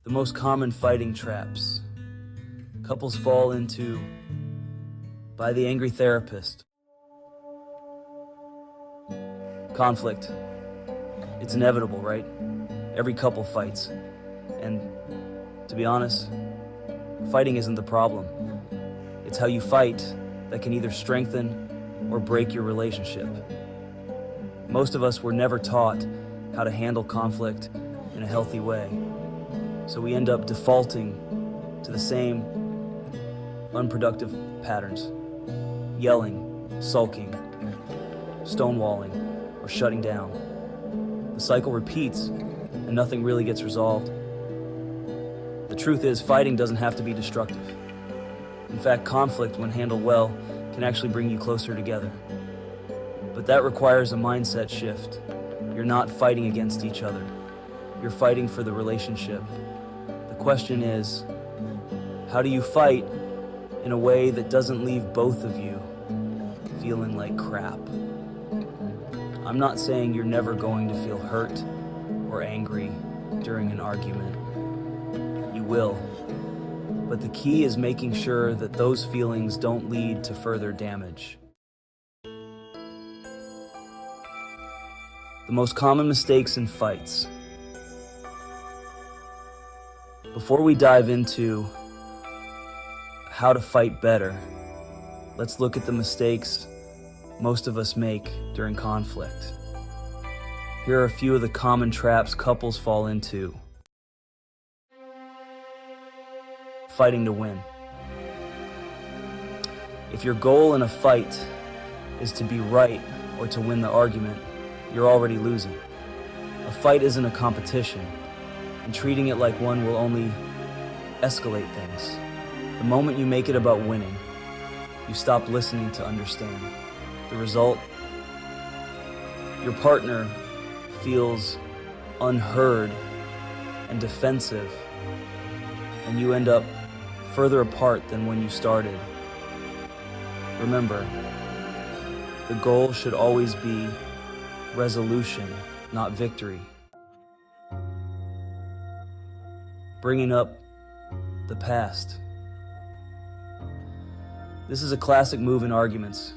The most common fighting traps couples fall into by the angry therapist. Conflict. It's inevitable, right? Every couple fights. And to be honest, fighting isn't the problem. It's how you fight that can either strengthen or break your relationship. Most of us were never taught how to handle conflict in a healthy way. So we end up defaulting to the same unproductive patterns: yelling, sulking, stonewalling, or shutting down. The cycle repeats and nothing really gets resolved. The truth is, fighting doesn't have to be destructive. In fact, conflict, when handled well, can actually bring you closer together. But that requires a mindset shift. You're not fighting against each other. You're fighting for the relationship. The question is, how do you fight in a way that doesn't leave both of you feeling like crap? I'm not saying you're never going to feel hurt or angry during an argument. You will. But the key is making sure that those feelings don't lead to further damage. The most common mistakes in fights. Before we dive into how to fight better, let's look at the mistakes most of us make during conflict. Here are a few of the common traps couples fall into. Fighting to win. If your goal in a fight is to be right or to win the argument, you're already losing. A fight isn't a competition, and treating it like one will only escalate things. The moment you make it about winning, you stop listening to understand. The result? Your partner feels unheard and defensive, and you end up further apart than when you started. Remember, the goal should always be resolution, not victory. Bringing up the past. This is a classic move in arguments.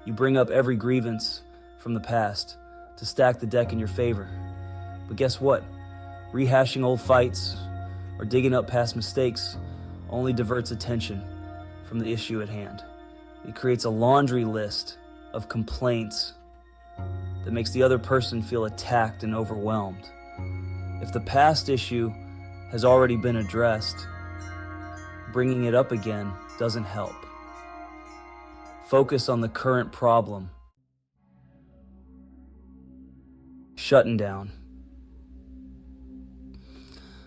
You bring up every grievance from the past to stack the deck in your favor. But guess what? Rehashing old fights or digging up past mistakes only diverts attention from the issue at hand. It creates a laundry list of complaints that makes the other person feel attacked and overwhelmed. If the past issue has already been addressed, bringing it up again doesn't help. Focus on the current problem. Shutting down.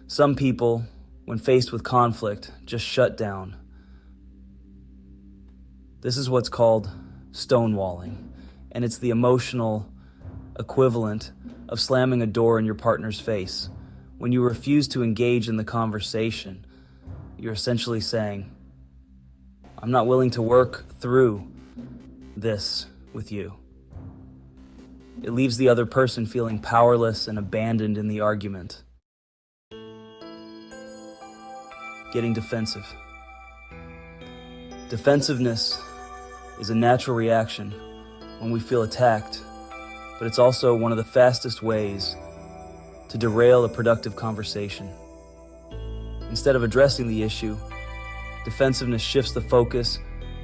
Some people, when faced with conflict, just shut down. This is what's called stonewalling, and it's the emotional equivalent of slamming a door in your partner's face. When you refuse to engage in the conversation, you're essentially saying, "I'm not willing to work through this with you." It leaves the other person feeling powerless and abandoned in the argument. Getting defensive. Defensiveness is a natural reaction when we feel attacked, but it's also one of the fastest ways to derail a productive conversation. Instead of addressing the issue, defensiveness shifts the focus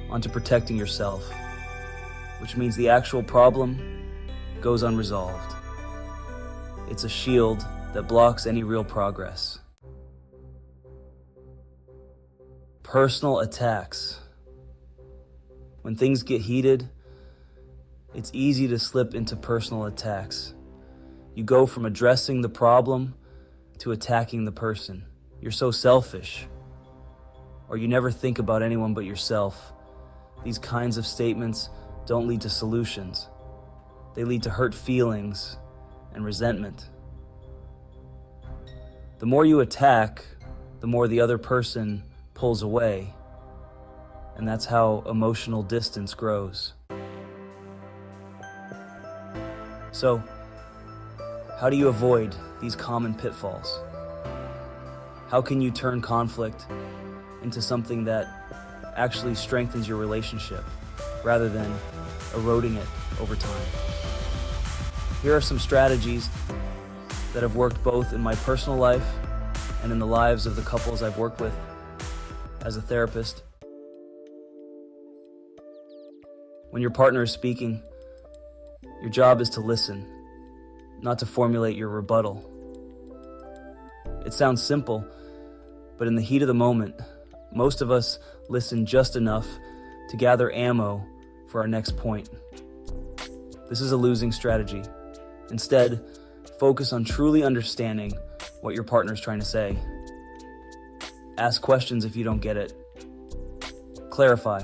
onto protecting yourself, which means the actual problem goes unresolved. It's a shield that blocks any real progress. Personal attacks. When things get heated, it's easy to slip into personal attacks. You go from addressing the problem to attacking the person. You're so selfish, or you never think about anyone but yourself. These kinds of statements don't lead to solutions. They lead to hurt feelings and resentment. The more you attack, the more the other person pulls away, and that's how emotional distance grows. So, how do you avoid these common pitfalls? How can you turn conflict into something that actually strengthens your relationship rather than eroding it over time? Here are some strategies that have worked both in my personal life and in the lives of the couples I've worked with as a therapist. When your partner is speaking, your job is to listen, not to formulate your rebuttal. It sounds simple, but in the heat of the moment, most of us listen just enough to gather ammo for our next point. This is a losing strategy. Instead, focus on truly understanding what your partner is trying to say. Ask questions if you don't get it. Clarify.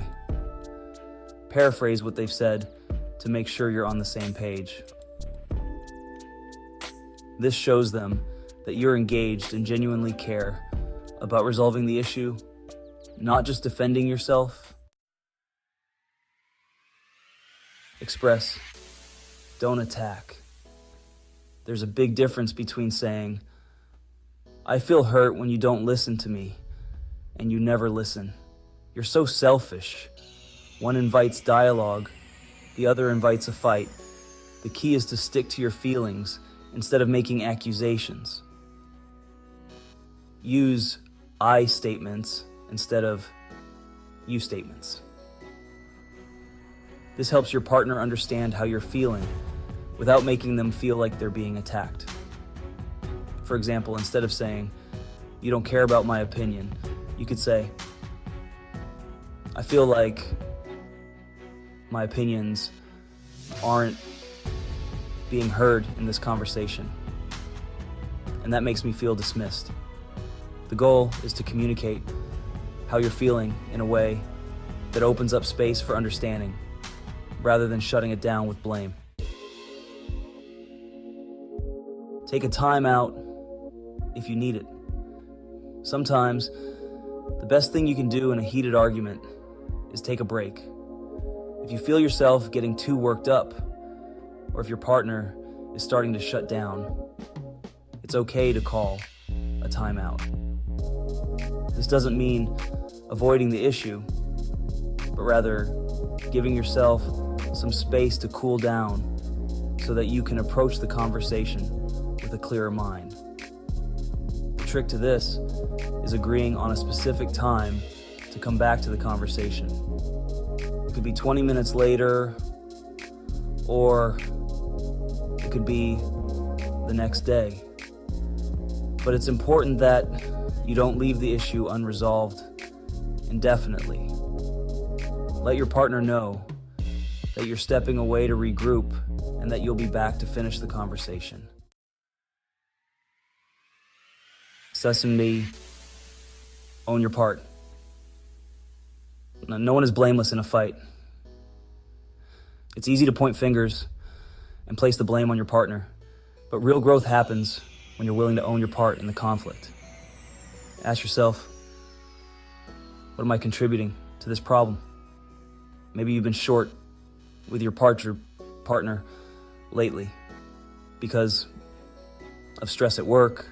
Paraphrase what they've said to make sure you're on the same page. This shows them that you're engaged and genuinely care about resolving the issue, not just defending yourself. Express, don't attack. There's a big difference between saying, "I feel hurt when you don't listen to me," and "you never listen. You're so selfish." One invites dialogue, the other invites a fight. The key is to stick to your feelings instead of making accusations. Use I statements instead of you statements. This helps your partner understand how you're feeling without making them feel like they're being attacked. For example, instead of saying, "You don't care about my opinion," you could say, "I feel like my opinions aren't being heard in this conversation, and that makes me feel dismissed." The goal is to communicate how you're feeling in a way that opens up space for understanding, rather than shutting it down with blame. Take a time out if you need it. Sometimes, the best thing you can do in a heated argument is take a break. If you feel yourself getting too worked up, or if your partner is starting to shut down, it's okay to call a timeout. This doesn't mean avoiding the issue, but rather giving yourself some space to cool down so that you can approach the conversation with a clearer mind. The trick to this is agreeing on a specific time to come back to the conversation. It could be 20 minutes later, or it could be the next day. But it's important that you don't leave the issue unresolved indefinitely. Let your partner know that you're stepping away to regroup and that you'll be back to finish the conversation. Sesame, own your part. Now, no one is blameless in a fight. It's easy to point fingers and place the blame on your partner, but real growth happens when you're willing to own your part in the conflict. Ask yourself, what am I contributing to this problem? Maybe you've been short with your partner lately because of stress at work,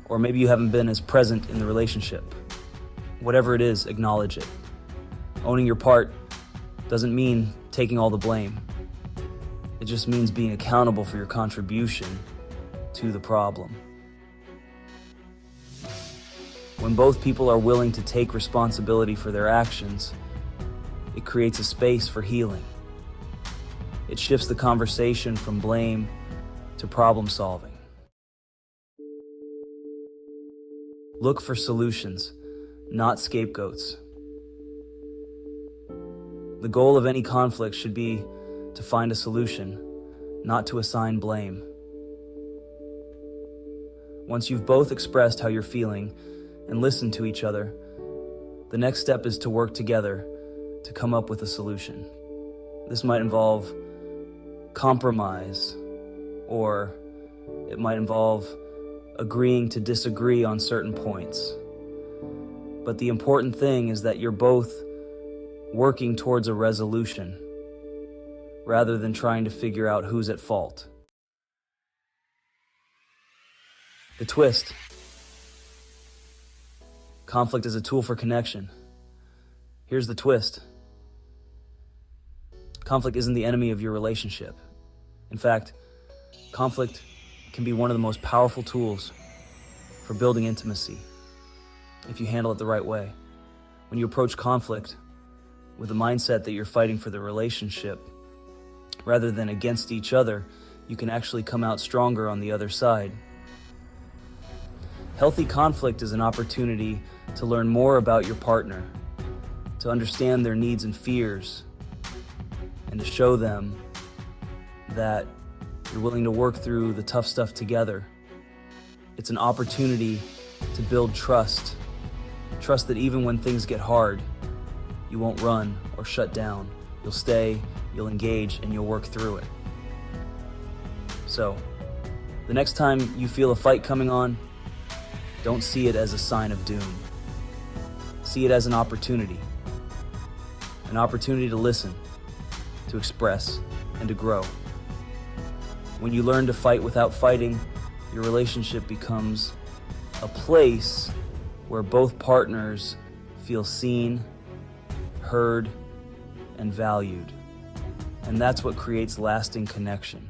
or maybe you haven't been as present in the relationship. Whatever it is, acknowledge it. Owning your part doesn't mean taking all the blame. It just means being accountable for your contribution to the problem. When both people are willing to take responsibility for their actions, it creates a space for healing. It shifts the conversation from blame to problem solving. Look for solutions, not scapegoats. The goal of any conflict should be to find a solution, not to assign blame. Once you've both expressed how you're feeling and listened to each other, the next step is to work together to come up with a solution. This might involve compromise, or it might involve agreeing to disagree on certain points. But the important thing is that you're both working towards a resolution, rather than trying to figure out who's at fault. The twist Conflict is a tool for connection. Here's the twist. Conflict isn't the enemy of your relationship. In fact, conflict can be one of the most powerful tools for building intimacy if you handle it the right way. When you approach conflict with the mindset that you're fighting for the relationship rather than against each other, you can actually come out stronger on the other side. Healthy conflict is an opportunity to learn more about your partner, to understand their needs and fears, and to show them that you're willing to work through the tough stuff together. It's an opportunity to build trust. Trust that even when things get hard, you won't run or shut down. You'll stay, you'll engage, and you'll work through it. So, the next time you feel a fight coming on, don't see it as a sign of doom. See it as an opportunity to listen, to express, and to grow. When you learn to fight without fighting, your relationship becomes a place where both partners feel seen, heard, and valued. And that's what creates lasting connection.